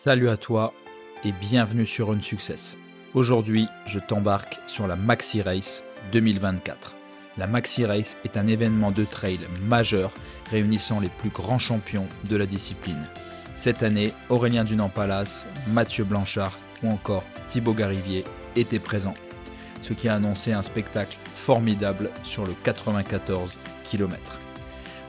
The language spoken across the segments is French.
Salut à toi et bienvenue sur Une Success. Aujourd'hui, je t'embarque sur la Maxi Race 2024. La Maxi Race est un événement de trail majeur réunissant les plus grands champions de la discipline. Cette année, Aurélien Dunant-Pallas, Mathieu Blanchard ou encore Thibaut Garivier étaient présents, ce qui a annoncé un spectacle formidable sur le 94 km.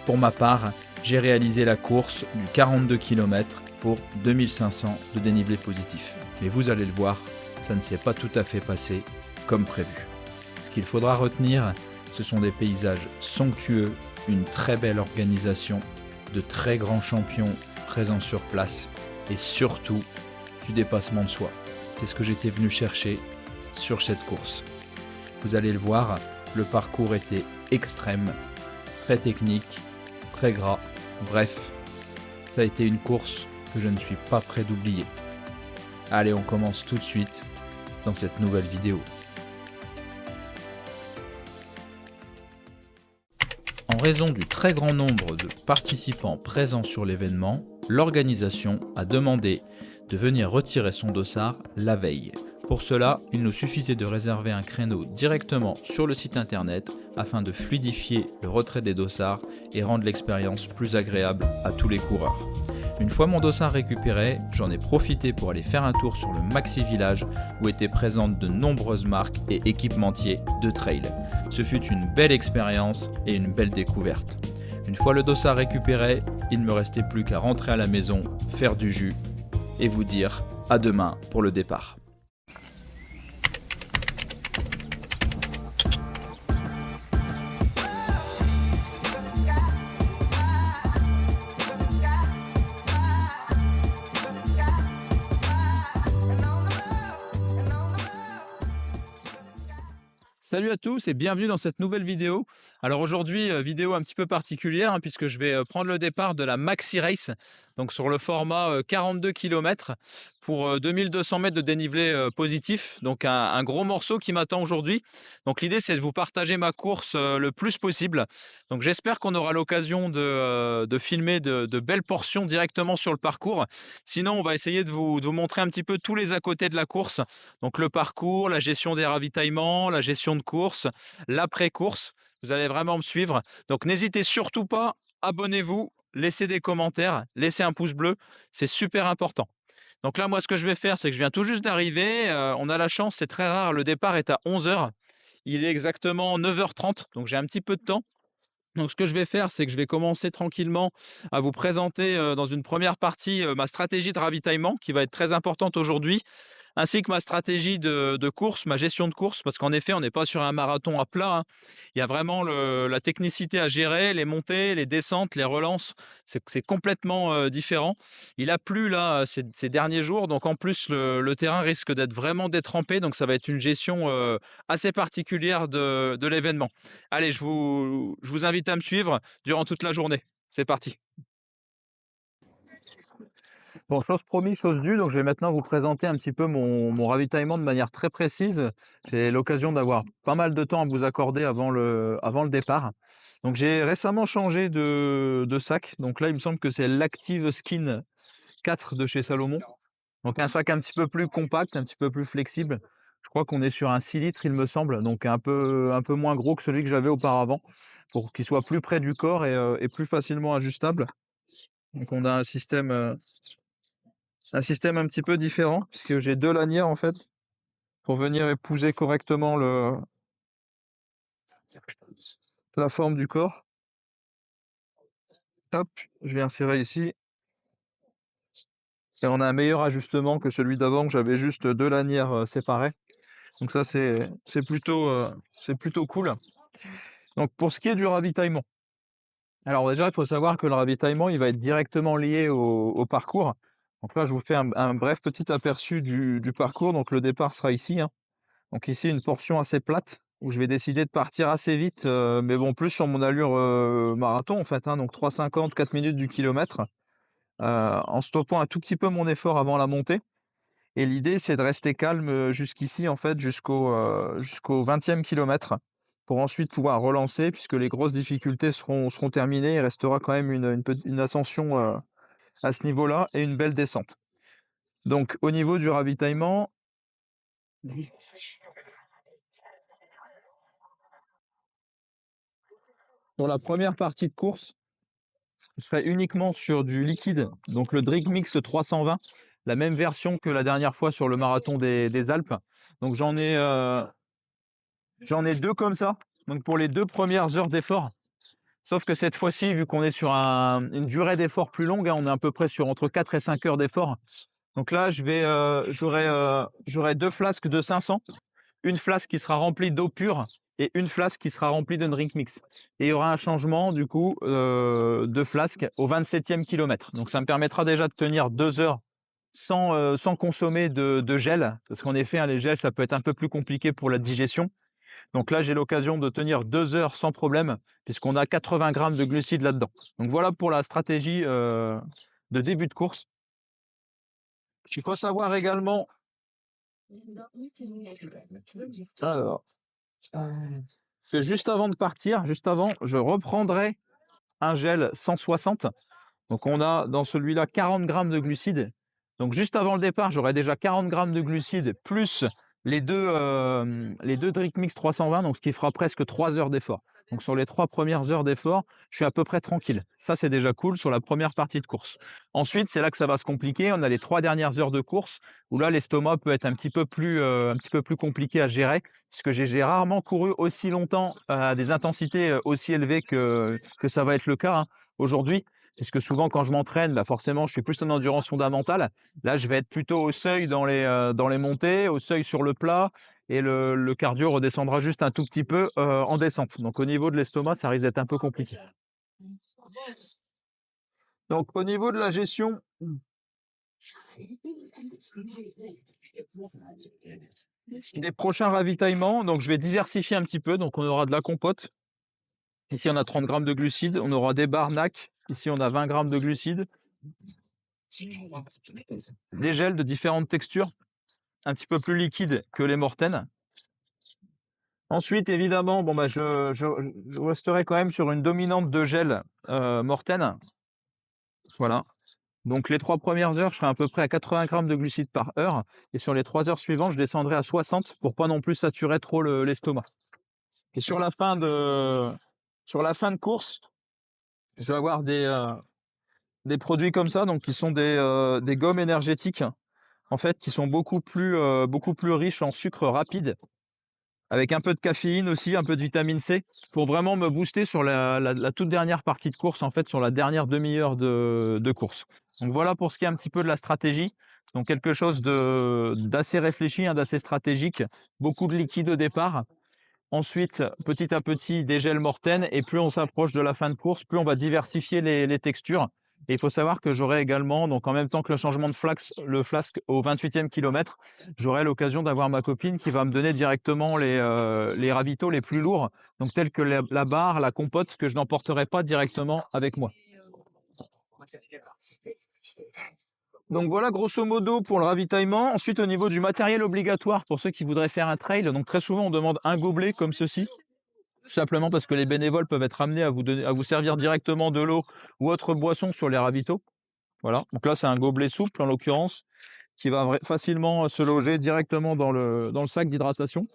Pour ma part, j'ai réalisé la course du 42 km pour 2500 de dénivelé positif. Mais vous allez le voir, ça ne s'est pas tout à fait passé comme prévu. Ce qu'il faudra retenir, ce sont des paysages somptueux, une très belle organisation, de très grands champions présents sur place et surtout du dépassement de soi. C'est ce que j'étais venu chercher sur cette course. Vous allez le voir, le parcours était extrême, très technique, très gras. Bref, ça a été une course que je ne suis pas prêt d'oublier. Allez, on commence tout de suite dans cette nouvelle vidéo. En raison du très grand nombre de participants présents sur l'événement, l'organisation a demandé de venir retirer son dossard la veille. Pour cela, il nous suffisait de réserver un créneau directement sur le site internet afin de fluidifier le retrait des dossards et rendre l'expérience plus agréable à tous les coureurs. Une fois mon dossard récupéré, j'en ai profité pour aller faire un tour sur le Maxi Village où étaient présentes de nombreuses marques et équipementiers de trail. Ce fut une belle expérience et une belle découverte. Une fois le dossard récupéré, il ne me restait plus qu'à rentrer à la maison, faire du jus et vous dire à demain pour le départ. Salut à tous et bienvenue dans cette nouvelle vidéo. Alors aujourd'hui, vidéo un petit peu particulière puisque je vais prendre le départ de la Maxi Race, donc sur le format 42 km pour 2200 mètres de dénivelé positif. Donc un gros morceau qui m'attend aujourd'hui. Donc l'idée c'est de vous partager ma course le plus possible. Donc j'espère qu'on aura l'occasion de filmer de belles portions directement sur le parcours. Sinon on va essayer de vous montrer un petit peu tous les à côté de la course. Donc le parcours, la gestion des ravitaillements, la gestion de course, l'après-course. Vous allez vraiment me suivre. Donc n'hésitez surtout pas, abonnez-vous, laissez des commentaires, laissez un pouce bleu, c'est super important. Donc là, moi, ce que je vais faire, c'est que je viens tout juste d'arriver. On a la chance, c'est très rare, le départ est à 11 heures. Il est exactement 9h30, donc j'ai un petit peu de temps. Donc ce que je vais faire, c'est que je vais commencer tranquillement à vous présenter dans une première partie ma stratégie de ravitaillement qui va être très importante aujourd'hui, ainsi que ma stratégie de course, ma gestion de course, parce qu'en effet, on n'est pas sur un marathon à plat, hein. Il y a vraiment la technicité à gérer, les montées, les descentes, les relances, c'est complètement différent. Il a plu là ces derniers jours, donc en plus le terrain risque d'être vraiment détrempé, donc ça va être une gestion assez particulière de l'événement. Allez, je vous invite à me suivre durant toute la journée. C'est parti. Bon, chose promis, chose due, donc je vais maintenant vous présenter un petit peu mon ravitaillement de manière très précise. J'ai l'occasion d'avoir pas mal de temps à vous accorder avant le départ. Donc j'ai récemment changé de sac. Donc là, il me semble que c'est l'Active Skin 4 de chez Salomon. Donc un sac un petit peu plus compact, un petit peu plus flexible. Je crois qu'on est sur un 6 litres, il me semble, donc un peu moins gros que celui que j'avais auparavant, pour qu'il soit plus près du corps et plus facilement ajustable. Donc on a un système un petit peu différent, puisque j'ai 2 lanières en fait, pour venir épouser correctement la forme du corps. Hop, je viens serrer ici et on a un meilleur ajustement que celui d'avant, que j'avais juste 2 lanières, séparées. Donc ça c'est plutôt cool. Donc pour ce qui est du ravitaillement, alors déjà, il faut savoir que le ravitaillement, il va être directement lié au parcours. Donc là, je vous fais un bref petit aperçu du parcours. Donc le départ sera ici, hein. Donc ici, une portion assez plate où je vais décider de partir assez vite, mais bon, plus sur mon allure marathon en fait, hein, donc 3,50, 4 minutes du kilomètre, en stoppant un tout petit peu mon effort avant la montée. Et l'idée, c'est de rester calme jusqu'ici, en fait, jusqu'au 20e kilomètre, pour ensuite pouvoir relancer, puisque les grosses difficultés seront terminées. Il restera quand même une ascension à ce niveau-là et une belle descente. Donc au niveau du ravitaillement, pour la première partie de course, je serai uniquement sur du liquide, donc le Drink Mix 320, la même version que la dernière fois sur le marathon des Alpes. Donc j'en ai 2 comme ça, donc pour les 2 premières heures d'effort. Sauf que cette fois-ci, vu qu'on est sur une durée d'effort plus longue, hein, on est à peu près sur entre 4 et 5 heures d'effort. Donc là, j'aurai 2 flasques de 500, une flasque qui sera remplie d'eau pure et une flasque qui sera remplie de drink mix. Et il y aura un changement du coup de flasque au 27e kilomètre. Donc ça me permettra déjà de tenir 2 heures sans consommer de gel, parce qu'en effet, hein, les gels, ça peut être un peu plus compliqué pour la digestion. Donc là, j'ai l'occasion de tenir 2 heures sans problème, puisqu'on a 80 grammes de glucides là-dedans. Donc voilà pour la stratégie de début de course. Il faut savoir également, alors, que juste avant de partir, juste avant, je reprendrai un gel 160. Donc on a dans celui-là 40 grammes de glucides. Donc juste avant le départ, j'aurai déjà 40 grammes de glucides plus les deux Drink Mix 320, donc ce qui fera presque 3 heures d'effort. Donc sur les 3 premières heures d'effort, je suis à peu près tranquille. Ça, c'est déjà cool sur la première partie de course. Ensuite, c'est là que ça va se compliquer. On a les 3 dernières heures de course où là, l'estomac peut être un petit peu plus compliqué à gérer, puisque j'ai rarement couru aussi longtemps à des intensités aussi élevées que ça va être le cas, hein, aujourd'hui. Puisque souvent, quand je m'entraîne, bah forcément, je suis plus en endurance fondamentale. Là, je vais être plutôt au seuil dans les montées, au seuil sur le plat, et le cardio redescendra juste un tout petit peu en descente. Donc, au niveau de l'estomac, ça risque d'être un peu compliqué. Donc, au niveau de la gestion des prochains ravitaillements, donc je vais diversifier un petit peu. Donc, on aura de la compote. Ici, on a 30 grammes de glucides. On aura des barres NAC. Ici, on a 20 grammes de glucides. Des gels de différentes textures, un petit peu plus liquides que les Morten. Ensuite, évidemment, bon, bah, je resterai quand même sur une dominante de gel Morten. Voilà. Donc les 3 premières heures, je serai à peu près à 80 grammes de glucides par heure. Et sur les 3 heures suivantes, je descendrai à 60 pour pas non plus saturer trop l'estomac. Et sur la fin de course, je vais avoir des produits comme ça, donc qui sont des gommes énergétiques, en fait, qui sont beaucoup plus riches en sucre rapide, avec un peu de caféine aussi, un peu de vitamine C, pour vraiment me booster sur la toute dernière partie de course, en fait, sur la dernière demi-heure de course. Donc voilà pour ce qui est un petit peu de la stratégie. Donc quelque chose d'assez réfléchi, hein, d'assez stratégique, beaucoup de liquide au départ. Ensuite, petit à petit, des gels Morten, et plus on s'approche de la fin de course, plus on va diversifier les textures. Et il faut savoir que j'aurai également, donc en même temps que le changement de le flasque au 28e kilomètre, j'aurai l'occasion d'avoir ma copine qui va me donner directement les ravitaux les plus lourds, donc tels que la barre, la compote, que je n'emporterai pas directement avec moi. Donc voilà grosso modo pour le ravitaillement. Ensuite, au niveau du matériel obligatoire pour ceux qui voudraient faire un trail, donc très souvent on demande un gobelet comme ceci, tout simplement parce que les bénévoles peuvent être amenés à vous servir directement de l'eau ou autre boisson sur les ravitaux. Voilà, donc là c'est un gobelet souple en l'occurrence, qui va facilement se loger directement dans le sac d'hydratation.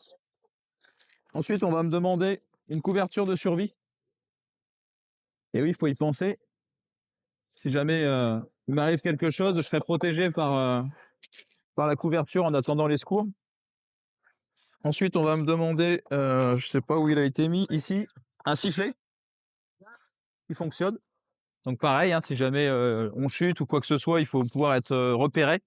Ensuite, on va me demander une couverture de survie. Et oui, il faut y penser. Si jamais il m'arrive quelque chose, je serai protégé par la couverture en attendant les secours. Ensuite, on va me demander, je sais pas où il a été mis, ici, un sifflet qui fonctionne. Donc pareil, hein, si jamais on chute ou quoi que ce soit, il faut pouvoir être repéré.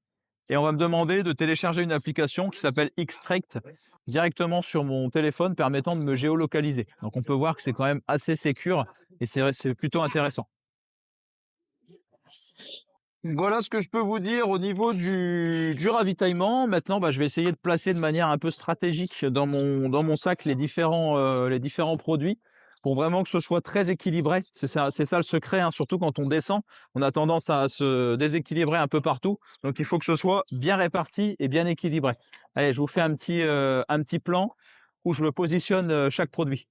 Et on va me demander de télécharger une application qui s'appelle Xtract directement sur mon téléphone, permettant de me géolocaliser. Donc on peut voir que c'est quand même assez sécure et c'est plutôt intéressant. Voilà ce que je peux vous dire au niveau du ravitaillement. Maintenant, bah, je vais essayer de placer de manière un peu stratégique dans mon sac les différents produits pour vraiment que ce soit très équilibré. C'est ça le secret, hein, surtout quand on descend. On a tendance à se déséquilibrer un peu partout. Donc, il faut que ce soit bien réparti et bien équilibré. Allez, je vous fais un petit plan où je me positionne chaque produit.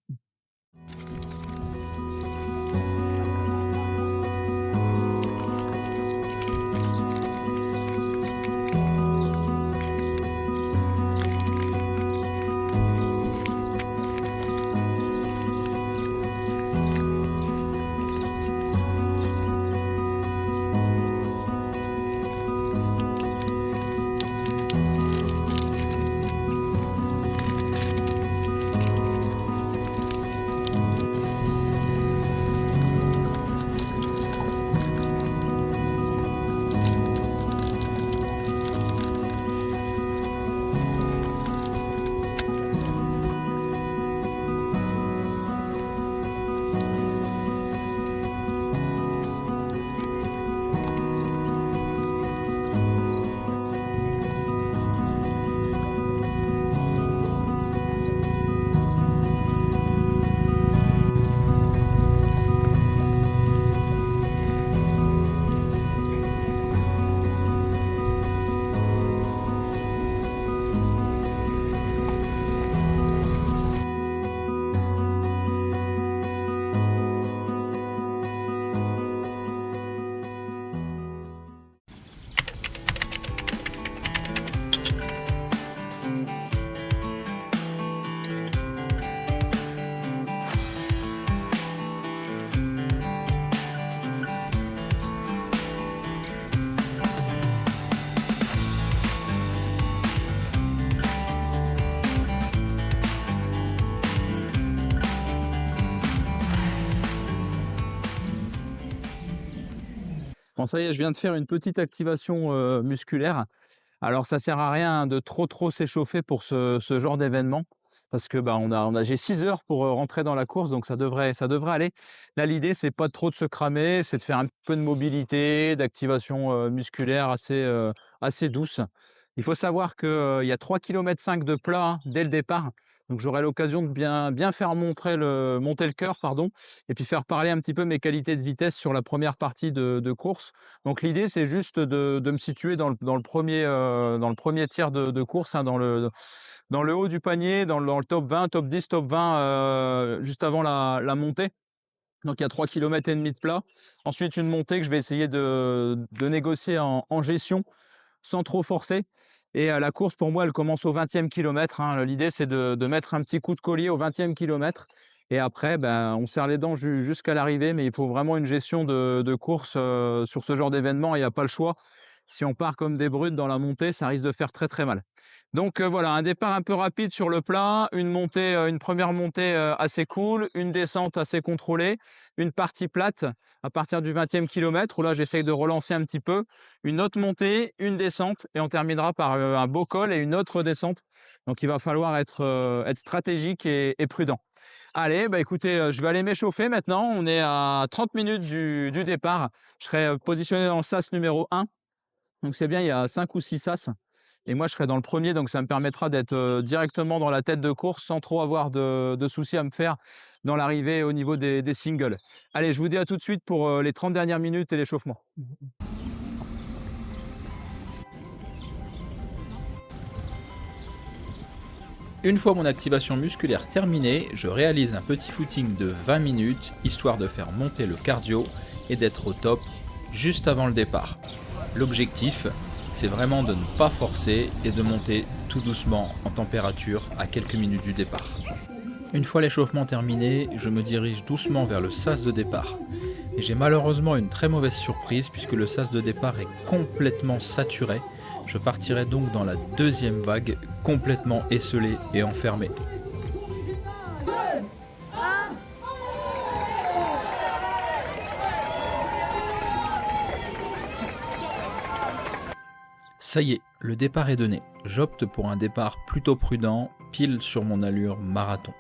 Bon, ça y est, je viens de faire une petite activation musculaire. Alors ça sert à rien de trop s'échauffer pour ce genre d'événement parce que, bah, j'ai 6 heures pour, rentrer dans la course, donc ça devrait aller. Là, l'idée, c'est pas trop de se cramer, c'est de faire un peu de mobilité, d'activation, musculaire assez douce. Il faut savoir que, il y a 3,5 km de plat, hein, dès le départ, donc j'aurai l'occasion de bien faire monter le cœur, pardon, et puis faire parler un petit peu mes qualités de vitesse sur la première partie de course. Donc l'idée, c'est juste de me situer dans le premier tiers de course, hein, dans le haut du panier, dans le top 20, top 10, top 20, juste avant la montée. Donc il y a 3,5 km de plat. Ensuite, une montée que je vais essayer de négocier en gestion, sans trop forcer. Et la course, pour moi, elle commence au 20e kilomètre, hein. L'idée, c'est de mettre un petit coup de collier au 20e kilomètre. Et après, ben, on serre les dents jusqu'à l'arrivée, mais il faut vraiment une gestion de course sur ce genre d'événement. Il n'y a pas le choix. Si on part comme des brutes dans la montée, ça risque de faire très mal. Donc voilà, un départ un peu rapide sur le plat, une première montée assez cool, une descente assez contrôlée, une partie plate à partir du 20e kilomètre où là j'essaye de relancer un petit peu, une autre montée, une descente et on terminera par un beau col et une autre descente. Donc il va falloir être stratégique et prudent. Allez, bah écoutez, je vais aller m'échauffer maintenant. On est à 30 minutes du départ. Je serai positionné dans le sas numéro 1. Donc c'est bien, il y a 5 ou 6 sas et moi je serai dans le premier, donc ça me permettra d'être directement dans la tête de course sans trop avoir de soucis à me faire dans l'arrivée au niveau des singles. Allez, je vous dis à tout de suite pour les 30 dernières minutes et l'échauffement. Une fois mon activation musculaire terminée, je réalise un petit footing de 20 minutes, histoire de faire monter le cardio et d'être au top juste avant le départ. L'objectif, c'est vraiment de ne pas forcer et de monter tout doucement en température à quelques minutes du départ. Une fois l'échauffement terminé, je me dirige doucement vers le sas de départ. Et j'ai malheureusement une très mauvaise surprise puisque le sas de départ est complètement saturé. Je partirai donc dans la deuxième vague, complètement esselé et enfermé. Ça y est, le départ est donné. J'opte pour un départ plutôt prudent, pile sur mon allure marathon.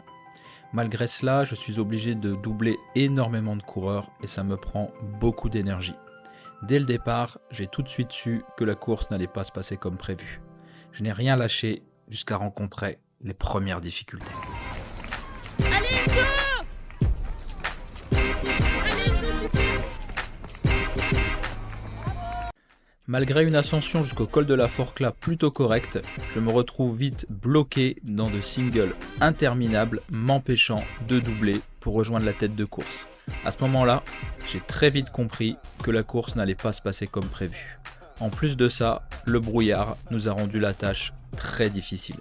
Malgré cela, je suis obligé de doubler énormément de coureurs et ça me prend beaucoup d'énergie. Dès le départ, j'ai tout de suite su que la course n'allait pas se passer comme prévu. Je n'ai rien lâché jusqu'à rencontrer les premières difficultés. Allez, go! Allez, go, super! Malgré une ascension jusqu'au col de la Forclaz plutôt correcte, je me retrouve vite bloqué dans de singles interminables m'empêchant de doubler pour rejoindre la tête de course. À ce moment-là, j'ai très vite compris que la course n'allait pas se passer comme prévu. En plus de ça, le brouillard nous a rendu la tâche très difficile.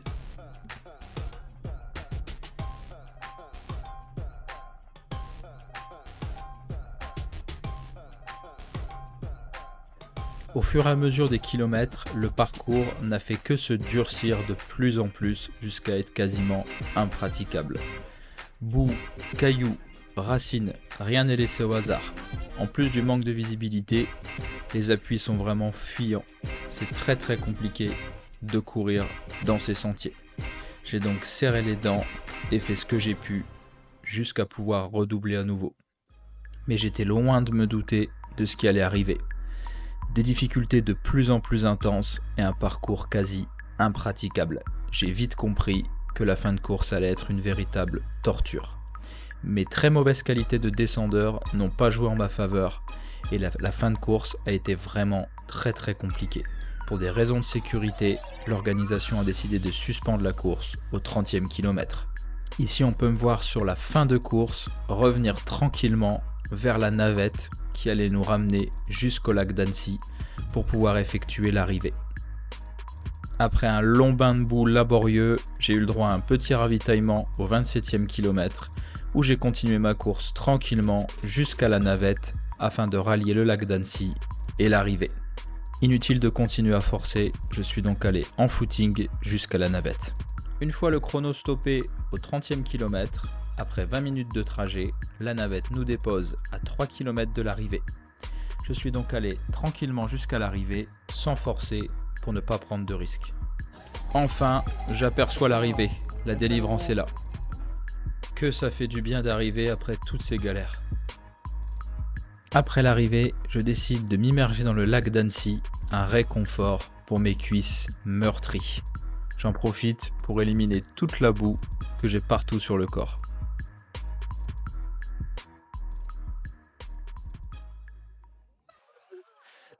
Au fur et à mesure des kilomètres, le parcours n'a fait que se durcir de plus en plus jusqu'à être quasiment impraticable. Boue, cailloux, racines, rien n'est laissé au hasard. En plus du manque de visibilité, les appuis sont vraiment fuyants. C'est très compliqué de courir dans ces sentiers. J'ai donc serré les dents et fait ce que j'ai pu jusqu'à pouvoir redoubler à nouveau. Mais j'étais loin de me douter de ce qui allait arriver. Des difficultés de plus en plus intenses et un parcours quasi impraticable. J'ai vite compris que la fin de course allait être une véritable torture. Mes très mauvaises qualités de descendeur n'ont pas joué en ma faveur et la fin de course a été vraiment très compliquée. Pour des raisons de sécurité, l'organisation a décidé de suspendre la course au 30e kilomètre. Ici on peut me voir sur la fin de course revenir tranquillement vers la navette qui allait nous ramener jusqu'au lac d'Annecy pour pouvoir effectuer l'arrivée. Après un long bain de boue laborieux, j'ai eu le droit à un petit ravitaillement au 27e kilomètre où j'ai continué ma course tranquillement jusqu'à la navette afin de rallier le lac d'Annecy et l'arrivée. Inutile de continuer à forcer, je suis donc allé en footing jusqu'à la navette. Une fois le chrono stoppé au 30e kilomètre, après 20 minutes de trajet, la navette nous dépose à 3 km de l'arrivée. Je suis donc allé tranquillement jusqu'à l'arrivée, sans forcer, pour ne pas prendre de risques. Enfin, j'aperçois l'arrivée. La délivrance est là. Que ça fait du bien d'arriver après toutes ces galères. Après l'arrivée, je décide de m'immerger dans le lac d'Annecy, un réconfort pour mes cuisses meurtries. J'en profite pour éliminer toute la boue que j'ai partout sur le corps.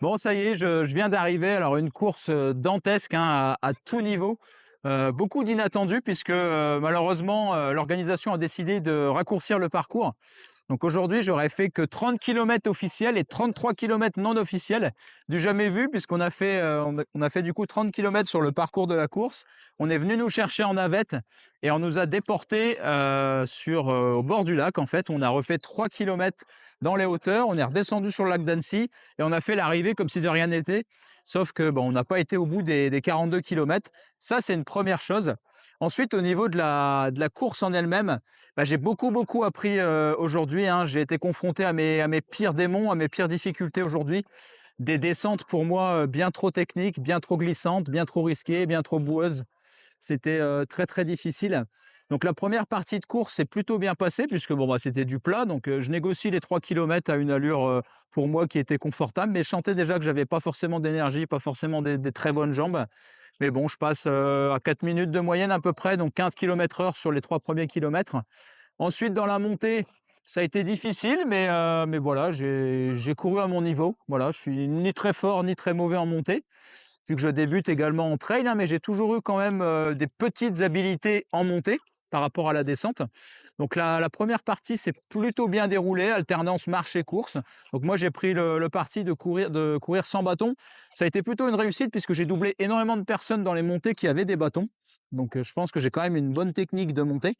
Bon, ça y est, je viens d'arriver. Alors, une course dantesque hein, à tout niveau. Beaucoup d'inattendus puisque malheureusement, l'organisation a décidé de raccourcir le parcours. Donc aujourd'hui, j'aurais fait que 30 kilomètres officiels et 33 kilomètres non officiels, du jamais vu puisqu'on a fait, on a fait du coup 30 kilomètres sur le parcours de la course. On est venu nous chercher en navette et on nous a déportés au bord du lac. En fait, on a refait 3 kilomètres dans les hauteurs, on est redescendu sur le lac d'Annecy et on a fait l'arrivée comme si de rien n'était. Sauf que bon, on n'a pas été au bout des 42 kilomètres. Ça, c'est une première chose. Ensuite, au niveau de la course en elle-même, bah, j'ai beaucoup appris aujourd'hui, hein. J'ai été confronté à mes pires démons, à mes pires difficultés aujourd'hui. Des descentes pour moi bien trop techniques, bien trop glissantes, bien trop risquées, bien trop boueuses. C'était très difficile. Donc la première partie de course s'est plutôt bien passée puisque bon, bah, c'était du plat. Donc je négocie les 3 kilomètres à une allure pour moi qui était confortable. Mais je sentais déjà que j'avais pas forcément d'énergie, pas forcément des très bonnes jambes. Mais bon, je passe à 4 minutes de moyenne à peu près, donc 15 km/h sur les 3 premiers kilomètres. Ensuite, dans la montée, ça a été difficile, mais voilà, j'ai couru à mon niveau. Voilà, je suis ni très fort ni très mauvais en montée, vu que je débute également en trail, hein, mais j'ai toujours eu quand même des petites habilités en montée par rapport à la descente. Donc la première partie s'est plutôt bien déroulée, alternance marche et course. Donc moi j'ai pris le parti de courir sans bâton. Ça a été plutôt une réussite puisque j'ai doublé énormément de personnes dans les montées qui avaient des bâtons. Donc je pense que j'ai quand même une bonne technique de montée.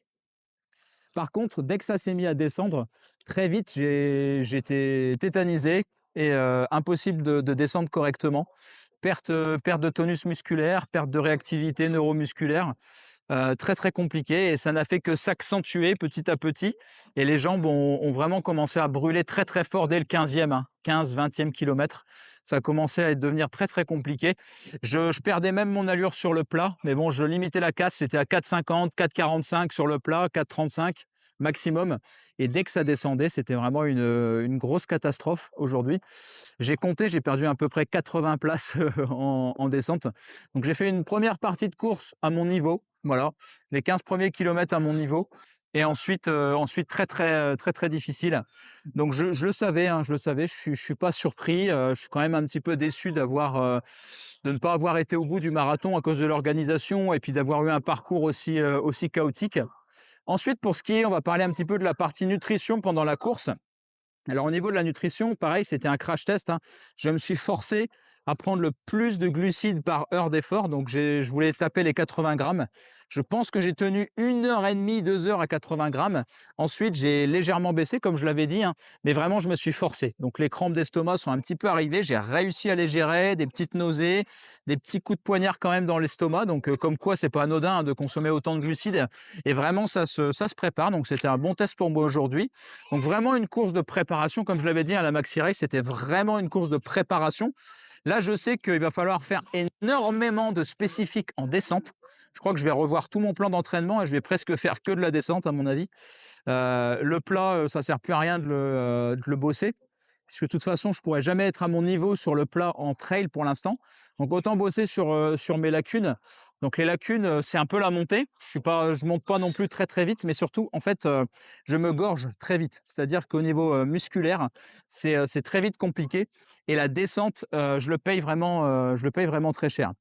Par contre, dès que ça s'est mis à descendre, très vite, j'étais tétanisé et impossible de descendre correctement. Perte de tonus musculaire, perte de réactivité neuromusculaire, très compliqué et ça n'a fait que s'accentuer petit à petit et les jambes ont vraiment commencé à brûler très fort dès le 15e, hein, 15-20e kilomètre. Ça a commencé à devenir très compliqué. Je perdais même mon allure sur le plat, mais bon, je limitais la casse, c'était à 4,50, 4,45 sur le plat, 4,35 maximum et dès que ça descendait, c'était vraiment une grosse catastrophe aujourd'hui. J'ai compté, j'ai perdu à peu près 80 places en descente. Donc j'ai fait une première partie de course à mon niveau, voilà, les 15 premiers kilomètres à mon niveau et ensuite très difficile. Donc je le savais, hein, je le savais, je suis pas surpris, je suis quand même un petit peu déçu de ne pas avoir été au bout du marathon à cause de l'organisation et puis d'avoir eu un parcours aussi chaotique. Ensuite, pour skier, on va parler un petit peu de la partie nutrition pendant la course. Alors au niveau de la nutrition, pareil, c'était un crash test, hein. Je me suis forcé à prendre le plus de glucides par heure d'effort, donc je voulais taper les 80 grammes. Je pense que j'ai tenu 1 h 30, 2 heures à 80 grammes. Ensuite, j'ai légèrement baissé, comme je l'avais dit, hein, mais vraiment, je me suis forcé. Donc les crampes d'estomac sont un petit peu arrivées, j'ai réussi à les gérer, des petites nausées, des petits coups de poignard quand même dans l'estomac, donc comme quoi c'est pas anodin hein, de consommer autant de glucides. Et vraiment, ça se prépare, donc c'était un bon test pour moi aujourd'hui. Donc vraiment une course de préparation, comme je l'avais dit à la Maxi Race, c'était vraiment une course de préparation. Là, je sais qu'il va falloir faire énormément de spécifiques en descente. Je crois que je vais revoir tout mon plan d'entraînement et je vais presque faire que de la descente, à mon avis. Le plat, ça ne sert plus à rien de le bosser, puisque de toute façon, je ne pourrais jamais être à mon niveau sur le plat en trail pour l'instant. Donc autant bosser sur mes lacunes. Donc les lacunes, c'est un peu la montée. Je monte pas non plus très vite, mais surtout, en fait, je me gorge très vite. C'est-à-dire qu'au niveau musculaire, c'est très vite compliqué. Et la descente, je le paye vraiment très cher.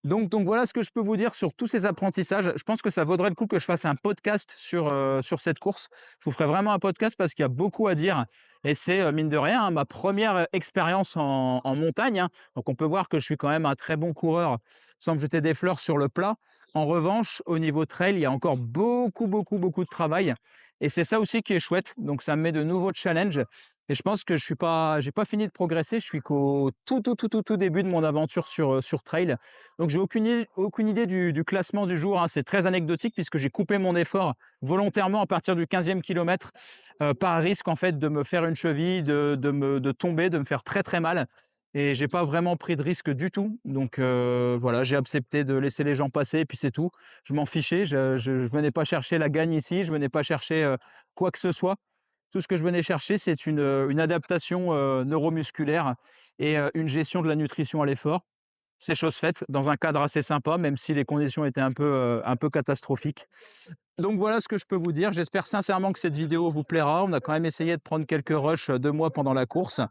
Donc voilà ce que je peux vous dire sur tous ces apprentissages. Je pense que ça vaudrait le coup que je fasse un podcast sur cette course. Je vous ferai vraiment un podcast parce qu'il y a beaucoup à dire et c'est, mine de rien, hein, ma première expérience en montagne, hein. Donc on peut voir que je suis quand même un très bon coureur sans me jeter des fleurs sur le plat. En revanche, au niveau trail, il y a encore beaucoup de travail et c'est ça aussi qui est chouette. Donc ça me met de nouveaux challenges et je pense que j'ai pas fini de progresser. Je suis qu'au tout début de mon aventure sur trail. Donc j'ai aucune idée du classement du jour, hein. C'est très anecdotique puisque j'ai coupé mon effort volontairement à partir du 15e kilomètre, par risque en fait de me faire une cheville, de tomber, de me faire très mal et j'ai pas vraiment pris de risque du tout. Donc voilà, j'ai accepté de laisser les gens passer et puis c'est tout. Je m'en fichais, je venais pas chercher la gagne ici, je venais pas chercher, quoi que ce soit. Tout ce que je venais chercher, c'est une adaptation, neuromusculaire et une gestion de la nutrition à l'effort. C'est chose faite dans un cadre assez sympa, même si les conditions étaient un peu catastrophiques. Donc voilà ce que je peux vous dire. J'espère sincèrement que cette vidéo vous plaira. On a quand même essayé de prendre quelques rushs de moi pendant la course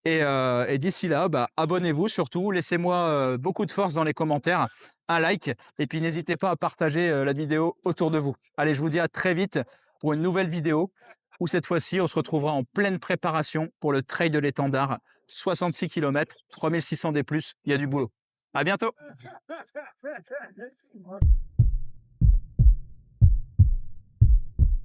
et d'ici là, bah, abonnez-vous surtout, laissez-moi, beaucoup de force dans les commentaires, un like et puis n'hésitez pas à partager, la vidéo autour de vous. Allez, je vous dis à très vite pour une nouvelle vidéo où cette fois-ci, on se retrouvera en pleine préparation pour le Trail de l'Étendard, 66 km, 3600 D+, il y a du boulot. À bientôt.